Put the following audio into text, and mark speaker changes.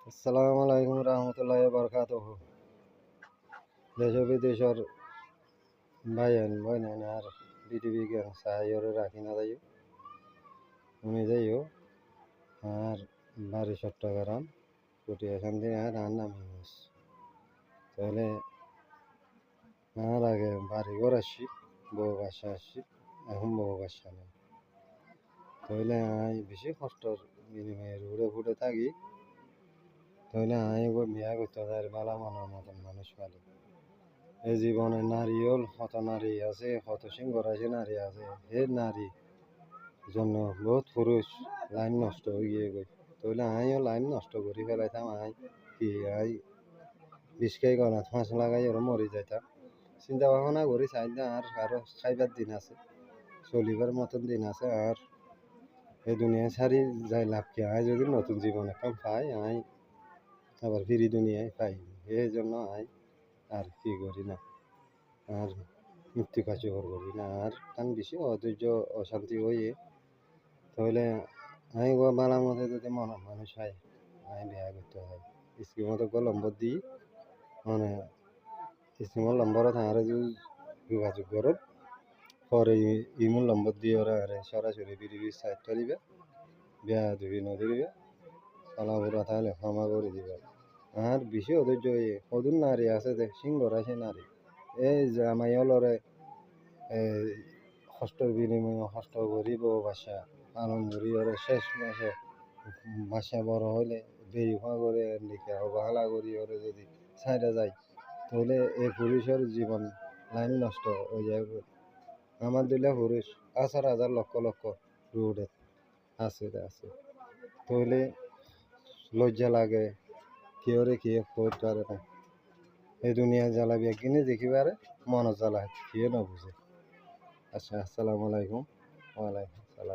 Speaker 1: আসসালামু আলাইকুম রহমতুল্লাহি বারাকাতুহু। দেশ বিদেশের ভাইয়েন বইনেন আর পৃথিবী জ্ঞান সাহায্যরে রাখি না যাইও উনি যাইও আর বাড়ি চট্টগ্রাম কুটিয়া শান্তি আর নাম ইউজ তাহলে আর আগে বাড়ি ঘর আসছি বউ বাসা আসছি এখন বউ বাসা নেই তাহলে আই বেশি কষ্টর বিনিময়ে রুড়ে ফুটে থাকি তাহলে আই বিয়া করতে তার বালা মনের মতন মানুষ পালি এই জীবনে নারী হল কত নারী আছে কত সিংহরাশি নারী আছে সেই নারী জন্য বহুত পুরুষ লাইন নষ্ট হয়ে গিয়ে গই তাহলে আইও লাইন নষ্ট করি ফেলাইতাম আই কি আই বিষকাই গলা ফাঁস লাগাই ওরা মরি যাইতাম চিন্তা ভাবনা করি চাই না আর আরো খাইবার দিন আছে চলিবার মতন দিন আছে আর এই দুনিয়া ছাড়ি যাই লাভ কি আই যদি নতুন জীবন একটা পাই আই আবার ফিরি দুনিয়ায় পাই এই জন্য আই আর কি করি না আর মৃত্যু কাছে করি না আর কারণ বেশি অধৈর্য অশান্তি হয়ে তাহলে আমি বালার মধ্যে যদি মানুষ হয় আমি বিয়া করতে হয় স্কিমত নম্বর দিই মানে স্কিমর নম্বরত আরে যদি যোগাযোগ করত পরে ইমুল নম্বর দিয়ে ওরা আরে সরাসরি পৃথিবীর সাইডটা দিবে বিয়া দিবি নদিবে চলাফেরা তাহলে ক্ষমা করে দিবে আর বেশি অধৈর্য হয়ে সদুর নারী আছে যে সিংহরাশি নারী এই যে আমার অলরে কষ্টর বিনিময়ে কষ্ট করিব বাসা পালন করি ওরে শেষ মাসে বাসা বড় হলে বেরিফা করে লিখে অবহেলা করি ওরে যদি ছাইড়া যায় তাহলে এই পুরুষের জীবন লাইন নষ্ট হয়ে যাবে আমার দিলে পুরুষ হাজার হাজার লক্ষ লক্ষ রোডে আছে তাহলে লজ্জা লাগে কেউরে কে করতে পারে না এই দুনিয়া জ্বালাবি একদিনে দেখিবারে মন জ্বালা কেউ না বুঝে আচ্ছা আসসালামু আলাইকুম ওয়ালাইকুম